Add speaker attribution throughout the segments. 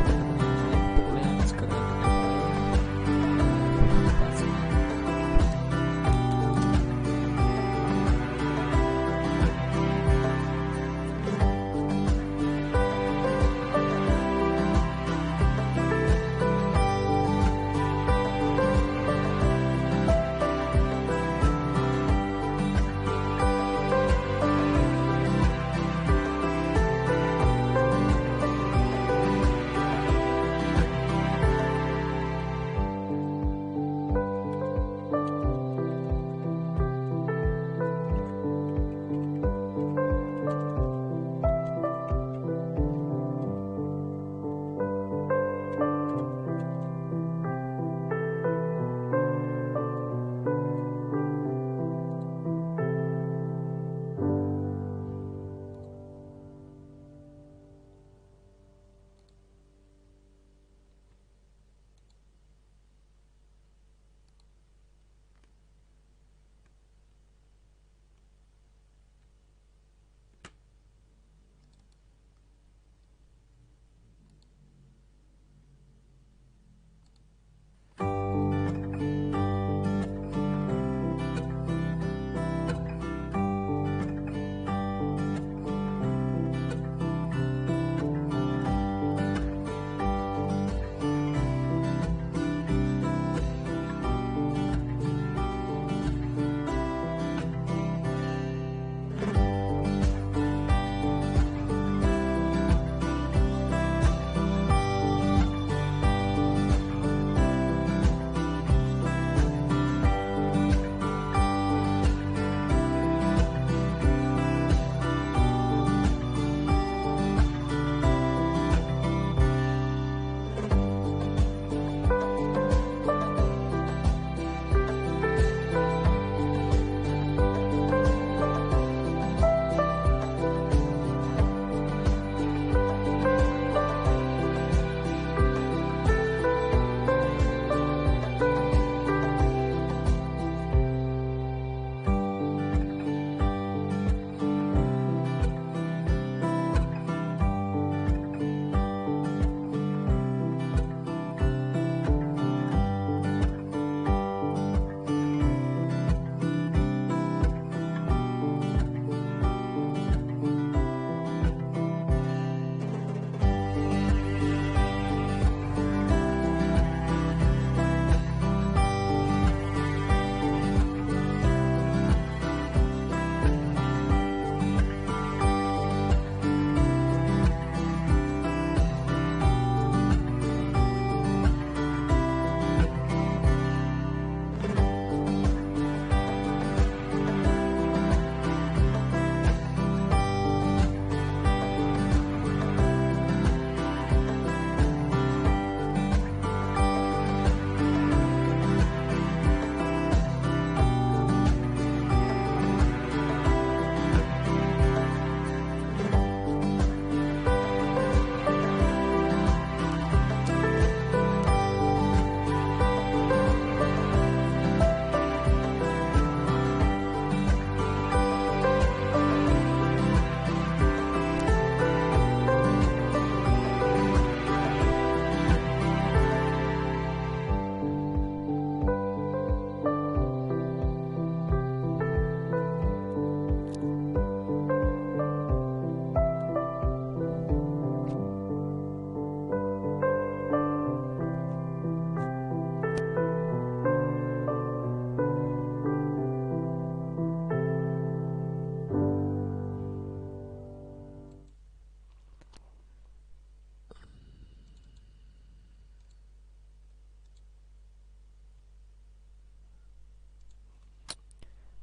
Speaker 1: teman-teman yang lain perkuliahan segera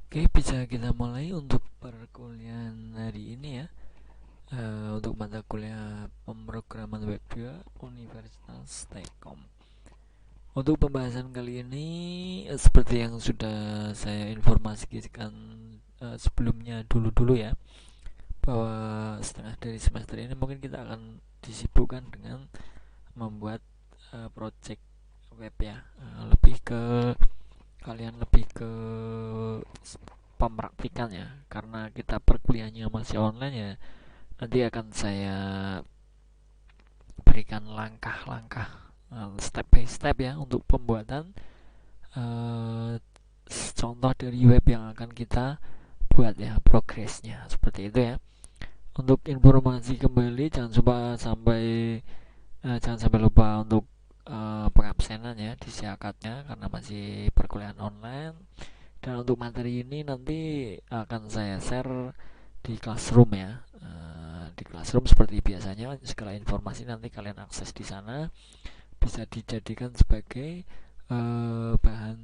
Speaker 1: Oke, bisa kita mulai untuk perkuliahan hari ini ya. Untuk mata kuliah pemrograman web 2 Universitas Telkom. Untuk pembahasan kali ini seperti yang sudah saya informasikan sebelumnya dulu ya, bahwa setengah dari semester ini mungkin kita akan disibukkan dengan membuat project web ya. Kalian lebih ke pempraktikan ya, karena kita perkuliahannya masih online ya. Nanti akan saya berikan langkah-langkah step by step ya untuk pembuatan contoh dari web yang akan kita buat ya, progresnya seperti itu ya. Untuk informasi kembali jangan sampai lupa untuk pengabsenan ya di siakatnya karena masih perkuliahan online. Dan untuk materi ini nanti akan saya share di Classroom ya. Di Classroom seperti biasanya segala informasi nanti kalian akses di sana, bisa dijadikan sebagai bahan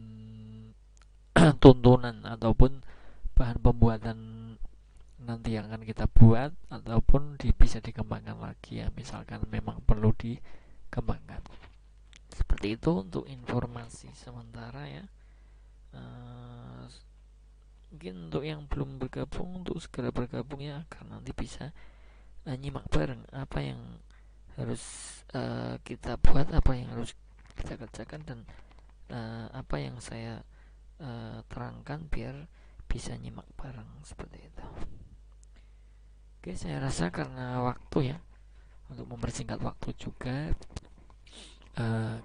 Speaker 1: tuntunan ataupun bahan pembuatan nanti yang akan kita buat, ataupun bisa dikembangkan lagi ya, misalkan memang perlu dikembangkan. Seperti itu untuk informasi sementara ya. Mungkin untuk yang belum bergabung, untuk segera bergabung ya, agar nanti bisa nyimak bareng apa yang harus kita buat, apa yang harus kita kerjakan, dan apa yang saya terangkan biar bisa nyimak bareng seperti itu. Oke, saya rasa karena waktu ya, untuk mempersingkat waktu juga,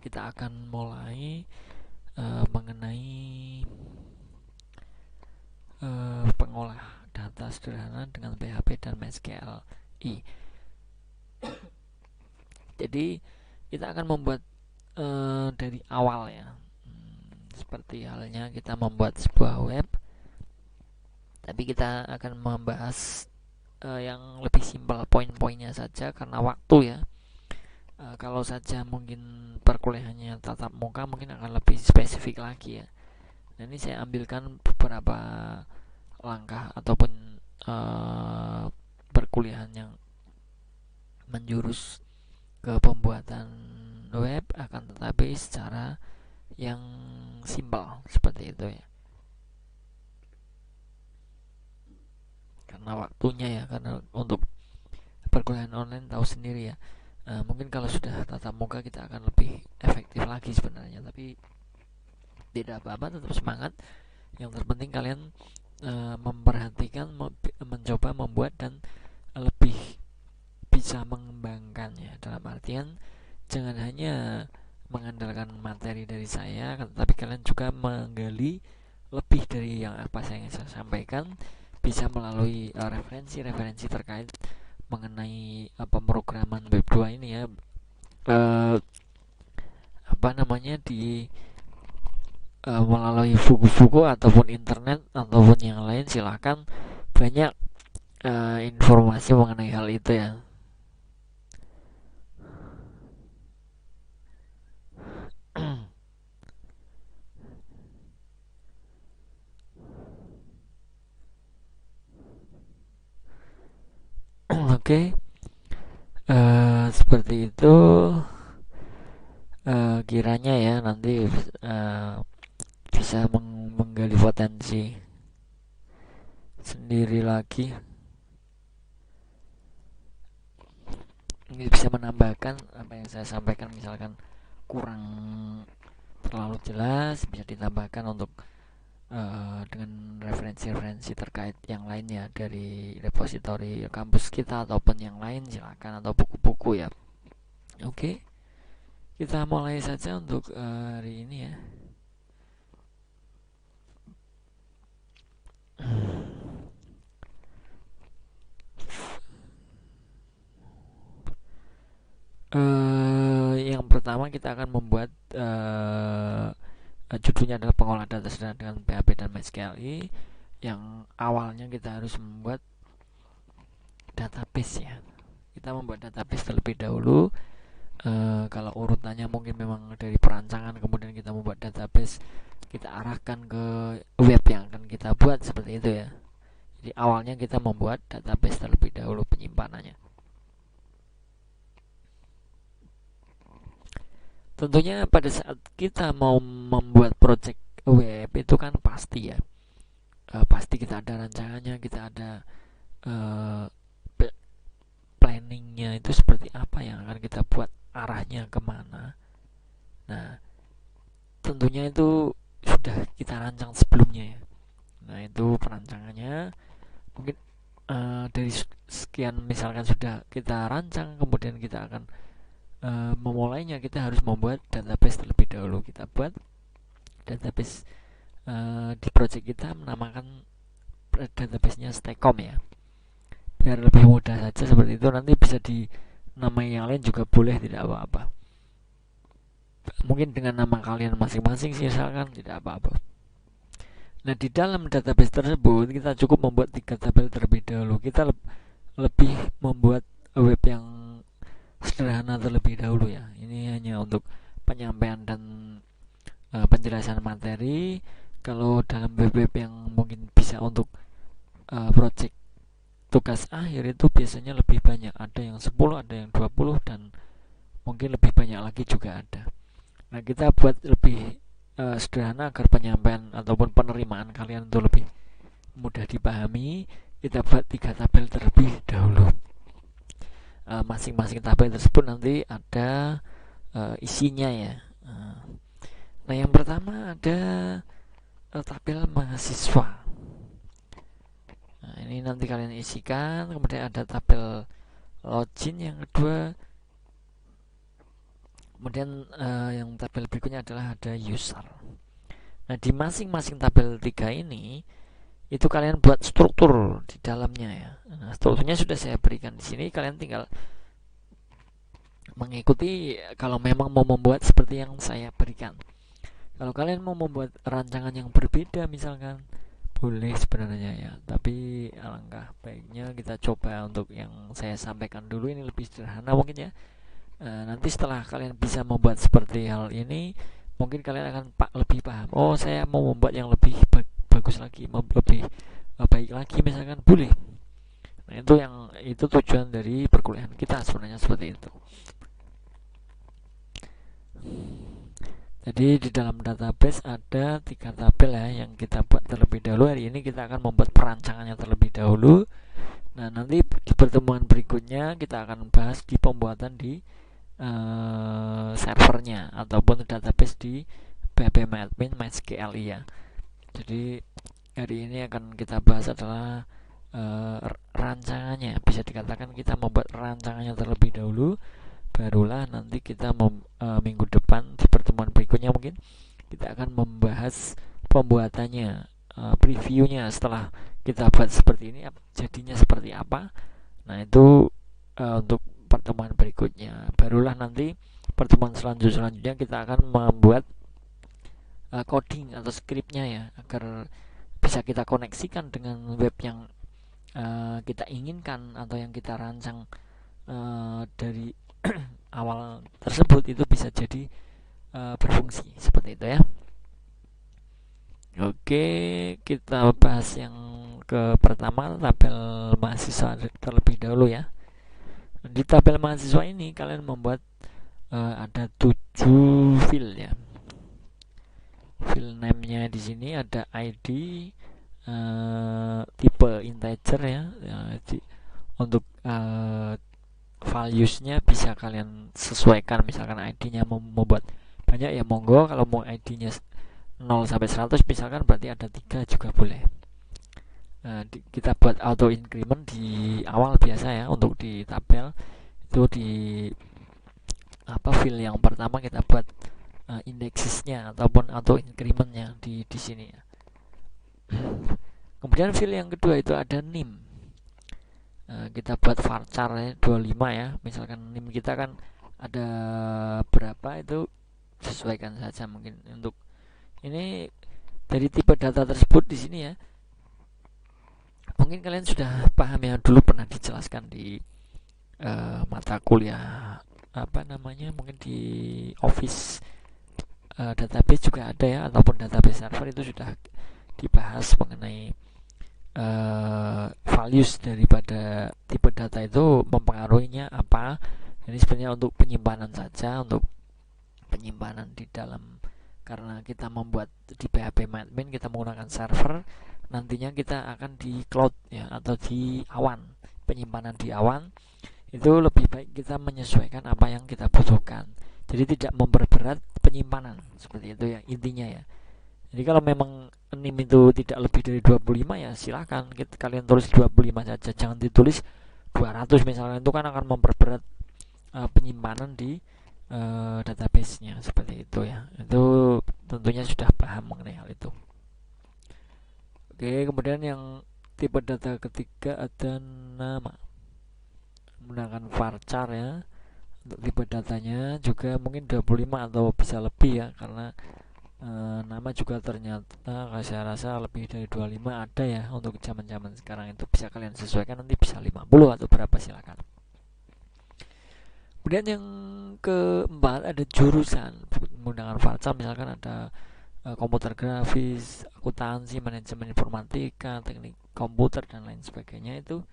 Speaker 1: kita akan mulai mengenai pengolah data sederhana dengan PHP dan MySQLi. Jadi kita akan membuat dari awal ya, seperti halnya kita membuat sebuah web, tapi kita akan membahas yang lebih simpel, poin-poinnya saja karena waktu ya. Kalau saja mungkin perkuliahannya tatap muka, mungkin akan lebih spesifik lagi ya. Nah, ini saya ambilkan beberapa langkah ataupun perkuliahan yang menjurus ke pembuatan web, akan tetapi secara yang simpel seperti itu ya. Karena waktunya ya, karena untuk perkuliahan online tahu sendiri ya, mungkin kalau sudah tatap muka kita akan lebih efektif lagi sebenarnya, tapi tidak apa-apa, tetap semangat. Yang terpenting kalian memperhatikan, mencoba membuat dan lebih bisa mengembangkannya. Dalam artian jangan hanya mengandalkan materi dari saya, tapi kalian juga menggali lebih dari yang apa yang saya sampaikan, bisa melalui referensi-referensi terkait mengenai pemrograman web 2 ini ya, melalui buku-buku ataupun internet ataupun yang lain. Silahkan, banyak informasi mengenai hal itu ya. Oke, seperti itu kiranya ya, nanti bisa menggali potensi sendiri lagi, bisa menambahkan apa yang saya sampaikan, misalkan kurang terlalu jelas bisa ditambahkan untuk dengan referensi-referensi terkait yang lainnya dari repositori kampus kita ataupun yang lain, silakan, atau buku-buku ya. Oke, kita mulai saja untuk hari ini ya. Yang pertama kita akan membuat judulnya adalah pengolah data sederhana dengan PHP dan MySQLi. Yang awalnya kita harus membuat database ya. Kita membuat database terlebih dahulu. Kalau urutannya mungkin memang dari perancangan, kemudian kita membuat database, kita arahkan ke web yang akan kita buat, seperti itu ya. Jadi awalnya kita membuat database terlebih dahulu penyimpanannya. Tentunya pada saat kita mau membuat project web itu kan pasti ya, pasti kita ada rancangannya, kita ada planningnya, itu seperti apa yang akan kita buat, arahnya kemana. Nah, tentunya itu sudah kita rancang sebelumnya ya. Nah, itu perancangannya mungkin dari sekian misalkan sudah kita rancang, kemudian kita akan memulainya kita harus membuat database terlebih dahulu. Kita buat database di project kita, menamakan databasenya Stackom ya, biar lebih mudah saja seperti itu. Nanti bisa dinamai yang lain juga boleh, tidak apa-apa. Mungkin dengan nama kalian masing-masing sih, misalkan, tidak apa-apa. Nah, di dalam database tersebut kita cukup membuat 3 tabel terlebih dahulu. Kita lebih membuat web yang sederhana terlebih dahulu ya. Ini hanya untuk penyampaian dan penjelasan materi. Kalau dalam web-web yang mungkin bisa untuk project tugas akhir itu biasanya lebih banyak. Ada yang 10, ada yang 20, dan mungkin lebih banyak lagi juga ada. Nah, kita buat lebih sederhana agar penyampaian ataupun penerimaan kalian itu lebih mudah dipahami. Kita buat 3 tabel terlebih dahulu. Masing-masing tabel tersebut nanti ada isinya ya. Nah, yang pertama ada tabel mahasiswa. Nah, ini nanti kalian isikan. Kemudian ada tabel login yang kedua. Kemudian yang tabel berikutnya adalah ada user. Nah, di masing-masing tabel 3 ini itu kalian buat struktur di dalamnya ya. Nah, strukturnya sudah saya berikan di sini. Kalian tinggal mengikuti kalau memang mau membuat seperti yang saya berikan. Kalau kalian mau membuat rancangan yang berbeda misalkan, boleh sebenarnya ya, tapi alangkah baiknya kita coba untuk yang saya sampaikan dulu. Ini lebih sederhana mungkin ya. Nanti setelah kalian bisa membuat seperti hal ini, mungkin kalian akan lebih paham. Oh, saya mau membuat yang lebih bagus lagi, lebih baik lagi misalkan, boleh. Nah, itu tujuan dari perkuliahan kita sebenarnya, seperti itu. Jadi di dalam database ada 3 tabel ya yang kita buat terlebih dahulu. Hari ini kita akan membuat perancangannya terlebih dahulu. Nah, nanti di pertemuan berikutnya kita akan bahas di pembuatan di servernya ataupun database di phpMyAdmin MySQL ya. Jadi hari ini akan kita bahas adalah rancangannya. Bisa dikatakan kita membuat rancangannya terlebih dahulu, barulah nanti kita minggu depan di pertemuan berikutnya mungkin kita akan membahas pembuatannya, previewnya. Setelah kita buat seperti ini, jadinya seperti apa. Nah, itu untuk pertemuan berikutnya. Barulah nanti pertemuan selanjutnya kita akan membuat coding atau scriptnya ya, agar bisa kita koneksikan dengan web yang kita inginkan atau yang kita rancang dari awal tersebut, itu bisa jadi berfungsi seperti itu ya. Oke, kita bahas yang ke pertama, tabel mahasiswa terlebih dahulu ya. Di tabel mahasiswa ini kalian membuat ada 7 field ya. Field name-nya di sini ada ID, tipe integer ya. Untuk values-nya bisa kalian sesuaikan. Misalkan ID-nya mau membuat banyak ya monggo. Kalau mau ID-nya 0 sampai 100 misalkan, berarti ada 3 juga boleh. Kita buat auto increment di awal biasa ya. Untuk di tabel itu di field yang pertama kita buat indexesnya ataupun auto incrementnya di sini ya. Kemudian field yang kedua itu ada NIM. Kita buat varchar ya, 25 ya. Misalkan NIM kita kan ada berapa, itu sesuaikan saja. Mungkin untuk ini dari tipe data tersebut di sini ya. Mungkin kalian sudah paham ya, dulu pernah dijelaskan di mata kuliah mungkin di Office database juga ada ya, ataupun database server, itu sudah dibahas mengenai values daripada tipe data itu mempengaruhinya apa. Ini sebenarnya untuk penyimpanan saja, untuk penyimpanan di dalam, karena kita membuat di phpMyAdmin kita menggunakan server, nantinya kita akan di cloud ya, atau di awan, penyimpanan di awan. Itu lebih baik kita menyesuaikan apa yang kita butuhkan, jadi tidak memperberat penyimpanan, seperti itu ya intinya ya. Jadi kalau memang NIM itu tidak lebih dari 25 ya silahkan kalian tulis 25 saja, jangan ditulis 200 misalnya, itu kan akan memperberat penyimpanan di database-nya seperti itu ya. Itu tentunya sudah paham mengenai hal itu. Oke, kemudian yang tipe data ketiga ada nama, menggunakan varchar ya. Untuk tipe datanya juga mungkin 25 atau bisa lebih ya, karena nama juga ternyata saya rasa lebih dari 25 ada ya untuk zaman-zaman sekarang. Itu bisa kalian sesuaikan, nanti bisa 50 atau berapa silakan. Kemudian yang keempat ada jurusan menggunakan varchar, misalkan ada komputer grafis, akuntansi, manajemen informatika, teknik komputer dan lain sebagainya. Itu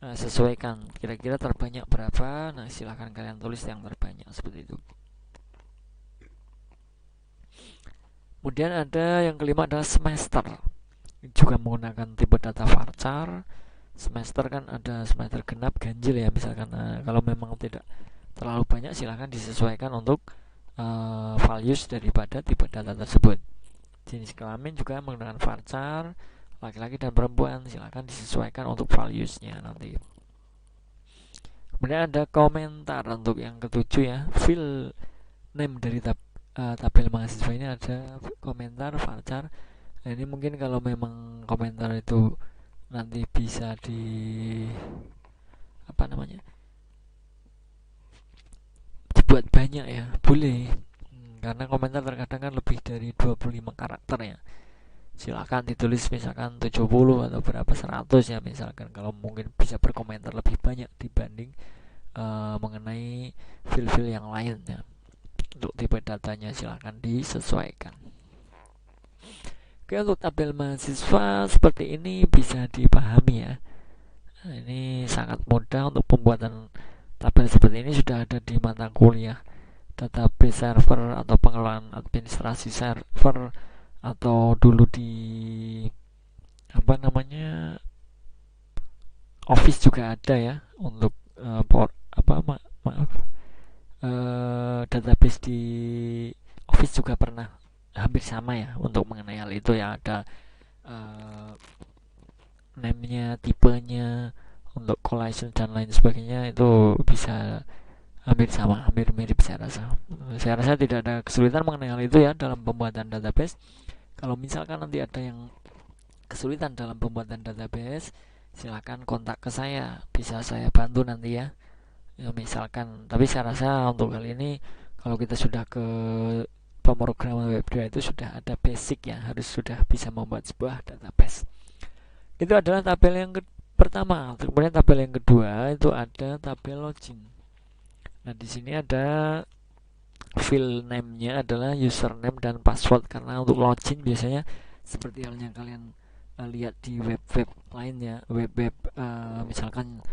Speaker 1: sesuaikan kira-kira terbanyak berapa. Nah, silahkan kalian tulis yang terbanyak seperti itu. Kemudian ada yang kelima adalah semester, juga menggunakan tipe data varchar. Semester kan ada semester genap, ganjil ya misalkan. Kalau memang tidak terlalu banyak, silahkan disesuaikan untuk values daripada tipe data tersebut. Jenis kelamin juga menggunakan varchar, laki-laki dan perempuan, silahkan disesuaikan untuk valuesnya nanti. Kemudian ada komentar untuk yang ketujuh ya, fill name dari tabel mahasiswa ini ada komentar varchar. Nah, ini mungkin kalau memang komentar itu nanti bisa dibuat banyak ya, boleh. Karena komentar terkadang kan lebih dari 25 karakter ya. Silakan ditulis misalkan 70 atau berapa 100 ya misalkan, kalau mungkin bisa berkomentar lebih banyak dibanding mengenai file-file yang lain ya. Untuk tipe datanya silahkan disesuaikan. Oke, untuk tabel mahasiswa seperti ini bisa dipahami ya. Nah, ini sangat mudah untuk pembuatan tabel seperti ini, sudah ada di mata kuliah database server atau pengelolaan administrasi server, atau dulu di Office juga ada ya untuk database di Office juga pernah hampir sama ya untuk mengenai hal itu ya. Ada name-nya, tipenya, untuk collation dan lain sebagainya, itu bisa hampir sama, hampir mirip saya rasa. Saya rasa tidak ada kesulitan mengenai hal itu ya dalam pembuatan database. Kalau misalkan nanti ada yang kesulitan dalam pembuatan database, silakan kontak ke saya, bisa saya bantu nanti ya. Misalkan, tapi saya rasa untuk kali ini kalau kita sudah ke pemrograman web 2 itu sudah ada basic ya, harus sudah bisa membuat sebuah database. Itu adalah tabel yang pertama. Kemudian tabel yang kedua itu ada tabel login. Nah, di sini ada field name-nya adalah username dan password, karena untuk login biasanya seperti halnya kalian lihat di web-web lainnya, web-web misalkan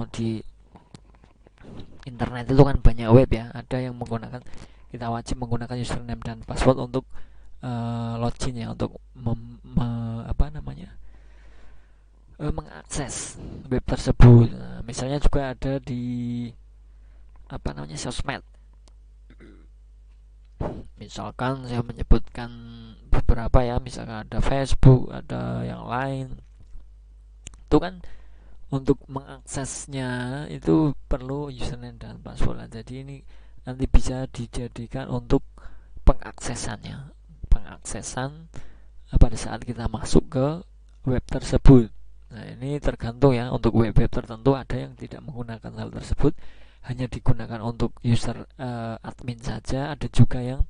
Speaker 1: di internet itu kan banyak web ya, ada yang menggunakan, kita wajib menggunakan username dan password untuk login ya, untuk mengakses web tersebut. Misalnya juga ada di sosmed. Misalkan saya menyebutkan beberapa ya, misalkan ada Facebook, ada yang lain. Itu kan untuk mengaksesnya itu perlu username dan password. Jadi ini nanti bisa dijadikan untuk pengaksesan pada saat kita masuk ke web tersebut. Nah, ini tergantung ya, untuk web-web tertentu ada yang tidak menggunakan hal tersebut, hanya digunakan untuk user admin saja. Ada juga yang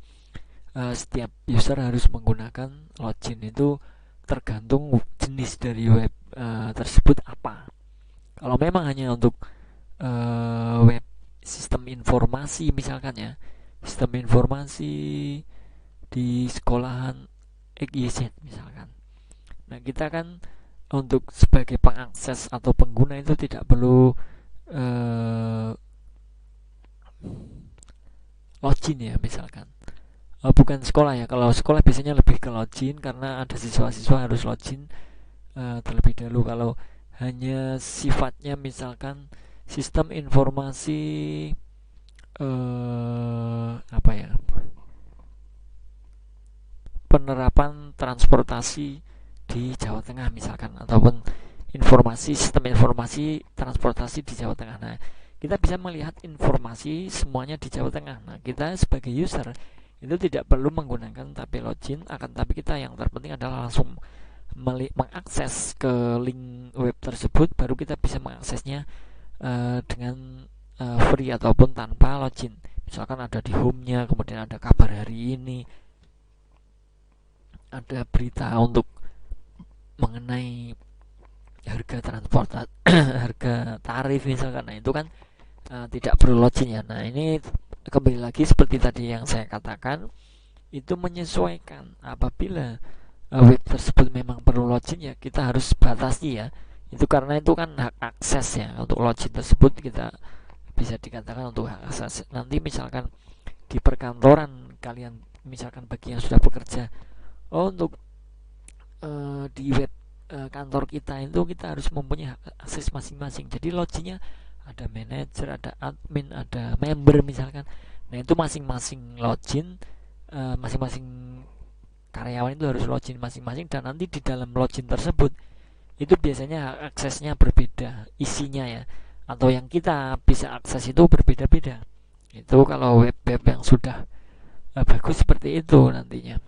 Speaker 1: setiap user harus menggunakan login. Itu tergantung jenis dari web tersebut apa. Kalau memang hanya untuk web sistem informasi misalkan ya, sistem informasi di sekolahan XYZ misalkan, nah kita kan untuk sebagai pengakses atau pengguna itu tidak perlu login ya misalkan. Bukan sekolah ya, kalau sekolah biasanya lebih ke login karena ada siswa-siswa harus login terlebih dahulu. Kalau hanya sifatnya misalkan sistem informasi penerapan transportasi di Jawa Tengah misalkan, ataupun sistem informasi transportasi di Jawa Tengah. Nah, kita bisa melihat informasi semuanya di Jawa Tengah. Nah, kita sebagai user itu tidak perlu menggunakan tabel login, akan tapi kita yang terpenting adalah langsung mengakses ke link web tersebut, baru kita bisa mengaksesnya dengan free ataupun tanpa login. Misalkan ada di home-nya, kemudian ada kabar hari ini, ada berita untuk mengenai harga transportasi, harga tarif misalkan. Nah, itu kan tidak perlu login ya. Nah, ini kembali lagi seperti tadi yang saya katakan, itu menyesuaikan. Apabila web tersebut memang perlu login, ya kita harus batasi ya. Itu karena itu kan hak akses ya. Untuk login tersebut kita bisa dikatakan untuk hak akses. Nanti misalkan di perkantoran kalian, misalkan bagi yang sudah bekerja, untuk di web kantor kita itu kita harus mempunyai hak akses masing-masing. Jadi loginnya ada manajer, ada admin, ada member misalkan. Nah, itu masing-masing login, masing-masing karyawan itu harus login masing-masing, dan nanti di dalam login tersebut itu biasanya hak aksesnya berbeda isinya ya, atau yang kita bisa akses itu berbeda-beda. Itu kalau web-web yang sudah bagus seperti itu nantinya.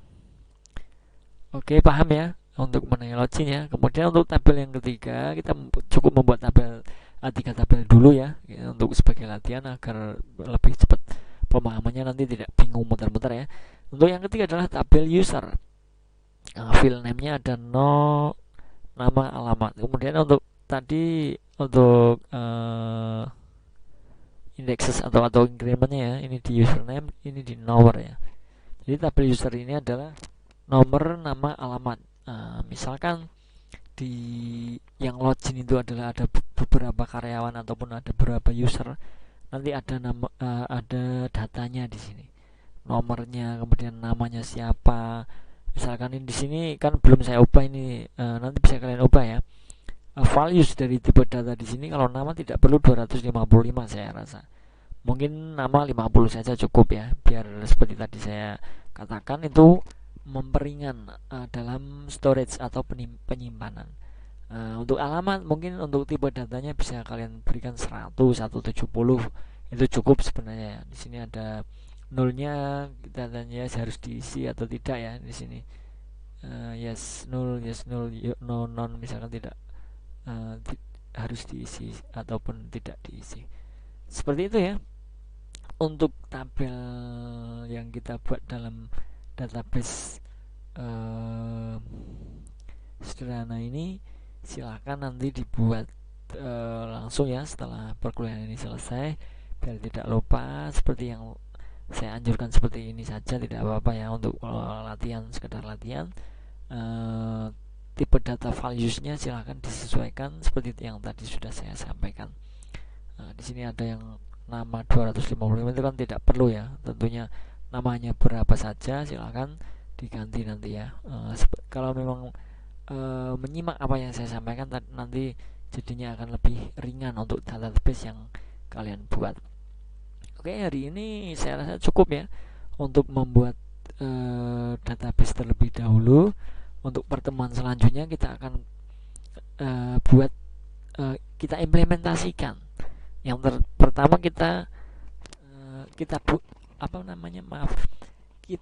Speaker 1: Oke, paham ya untuk mengenai login ya. Kemudian untuk tabel yang ketiga, kita cukup membuat tabel 3 tabel dulu ya, untuk sebagai latihan agar lebih cepat pemahamannya, nanti tidak bingung muter-muter ya. Untuk yang ketiga adalah tabel user. File name-nya ada no, nama, alamat. Kemudian untuk tadi untuk indexes atau increment-nya ya, ini di username, ini di nomor ya. Jadi tabel user ini adalah nomor, nama, alamat. Misalkan di yang login itu adalah ada beberapa karyawan ataupun ada beberapa user, nanti ada nama, ada datanya di sini, nomornya, kemudian namanya siapa. Misalkan ini di sini kan belum saya ubah ini, nanti bisa kalian ubah ya. Values dari tipe data di sini, kalau nama tidak perlu 255 saya rasa. Mungkin nama 50 saja cukup ya, biar seperti tadi saya katakan itu memperingan dalam storage atau penyimpanan. Untuk alamat mungkin untuk tipe datanya bisa kalian berikan 100, 170, itu cukup sebenarnya. Di sini ada nolnya, datanya harus diisi atau tidak ya di sini. Yes null, yes null, no non misalkan tidak, harus diisi ataupun tidak diisi. Seperti itu ya untuk tabel yang kita buat dalam database sederhana ini. Silakan nanti dibuat langsung ya setelah perkuliahan ini selesai, biar tidak lupa. Seperti yang saya anjurkan seperti ini saja, tidak apa-apa ya, untuk latihan, sekedar latihan. Tipe data values-nya silakan disesuaikan seperti yang tadi sudah saya sampaikan. Di sini ada yang nama 255 itu kan tidak perlu ya, tentunya namanya berapa saja silakan diganti nanti ya. Kalau memang menyimak apa yang saya sampaikan nanti jadinya akan lebih ringan untuk database yang kalian buat. Oke, hari ini saya rasa cukup ya untuk membuat database terlebih dahulu. Untuk pertemuan selanjutnya kita akan buat, kita implementasikan. Yang pertama kita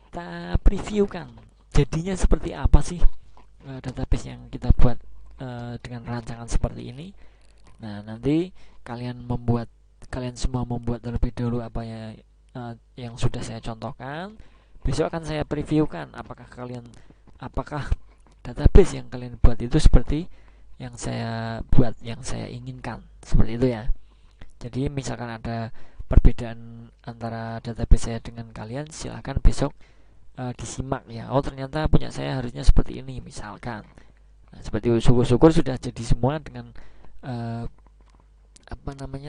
Speaker 1: kita previewkan jadinya seperti apa sih database yang kita buat dengan rancangan seperti ini. Nah, nanti kalian semua membuat terlebih dahulu apa ya yang sudah saya contohkan. Besok akan saya previewkan apakah database yang kalian buat itu seperti yang saya buat, yang saya inginkan, seperti itu ya. Jadi misalkan ada perbedaan antara database saya dengan kalian, silahkan besok disimak ya. Oh, ternyata punya saya harusnya seperti ini misalkan. Nah, seperti syukur-syukur sudah jadi semua dengan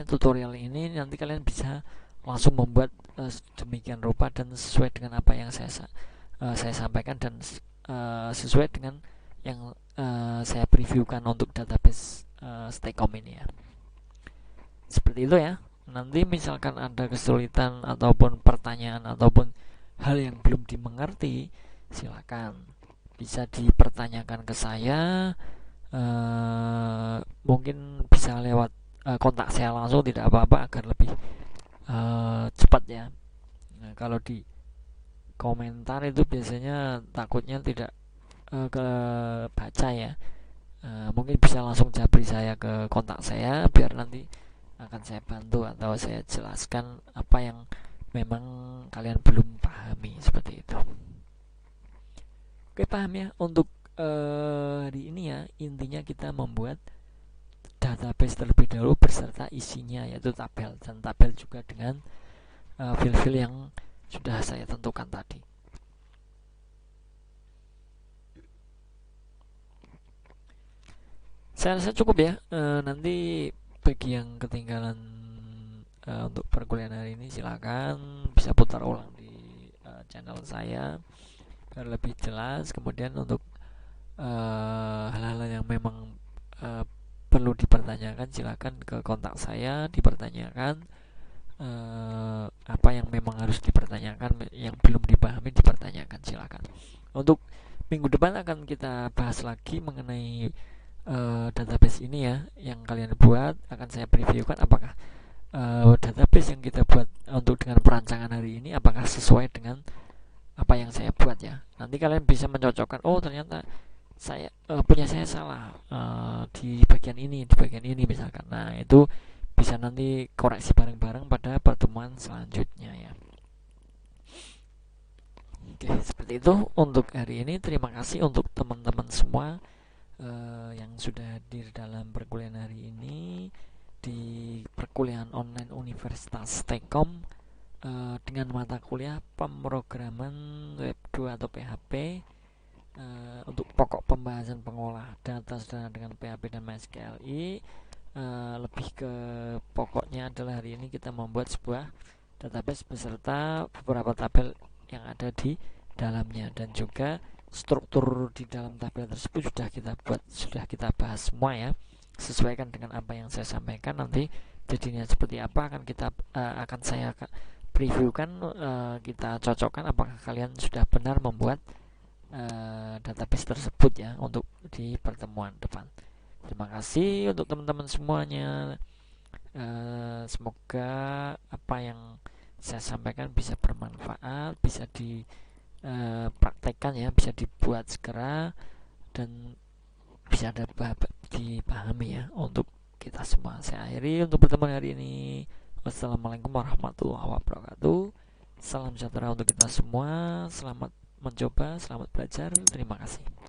Speaker 1: tutorial ini. Nanti kalian bisa langsung membuat demikian rupa dan sesuai dengan apa yang saya sampaikan, dan sesuai dengan yang saya previewkan untuk database Staycom ini ya. Seperti itu ya. Nanti misalkan ada kesulitan ataupun pertanyaan ataupun hal yang belum dimengerti, silakan bisa dipertanyakan ke saya. Mungkin bisa lewat kontak saya langsung, tidak apa-apa, agar lebih cepat ya. Nah, kalau di komentar itu biasanya takutnya tidak kebaca ya. Mungkin bisa langsung japri saya ke kontak saya, biar nanti akan saya bantu atau saya jelaskan apa yang memang kalian belum pahami, seperti itu. Oke, paham ya? Untuk hari ini ya, intinya kita membuat database terlebih dahulu beserta isinya, yaitu tabel, dan tabel juga dengan file-file yang sudah saya tentukan tadi. Saya rasa cukup ya. Nanti bagi yang ketinggalan untuk perkuliahan hari ini, silakan bisa putar ulang di channel saya biar lebih jelas. Kemudian untuk hal-hal yang memang perlu dipertanyakan, silakan ke kontak saya, dipertanyakan apa yang memang harus dipertanyakan, yang belum dipahami dipertanyakan, silakan. Untuk minggu depan akan kita bahas lagi mengenai database ini ya, yang kalian buat. Akan saya previewkan apakah database yang kita buat untuk dengan perancangan hari ini apakah sesuai dengan apa yang saya buat ya. Nanti kalian bisa mencocokkan, oh ternyata saya punya saya salah di bagian ini misalkan. Nah, itu bisa nanti koreksi bareng-bareng pada pertemuan selanjutnya ya. Oke, seperti itu untuk hari ini. Terima kasih untuk teman-teman semua yang sudah hadir dalam perkuliahan hari ini di perkuliahan online Universitas Telkom dengan mata kuliah pemrograman web 2 atau PHP. Untuk pokok pembahasan pengolah data sederhana dengan PHP dan MySQLi, lebih ke pokoknya adalah hari ini kita membuat sebuah database beserta beberapa tabel yang ada di dalamnya, dan juga struktur di dalam tabel tersebut sudah kita bahas semua ya. Sesuaikan dengan apa yang saya sampaikan, nanti jadinya seperti apa akan saya previewkan, kita cocokkan apakah kalian sudah benar membuat database tersebut ya untuk di pertemuan depan. Terima kasih untuk teman-teman semuanya. Semoga apa yang saya sampaikan bisa bermanfaat, bisa dipraktekkan ya, bisa dibuat segera, dan bisa dipahami ya untuk kita semua. Saya akhiri untuk pertemuan hari ini. Wassalamualaikum warahmatullahi wabarakatuh. Salam sejahtera untuk kita semua. Selamat mencoba, selamat belajar. Terima kasih.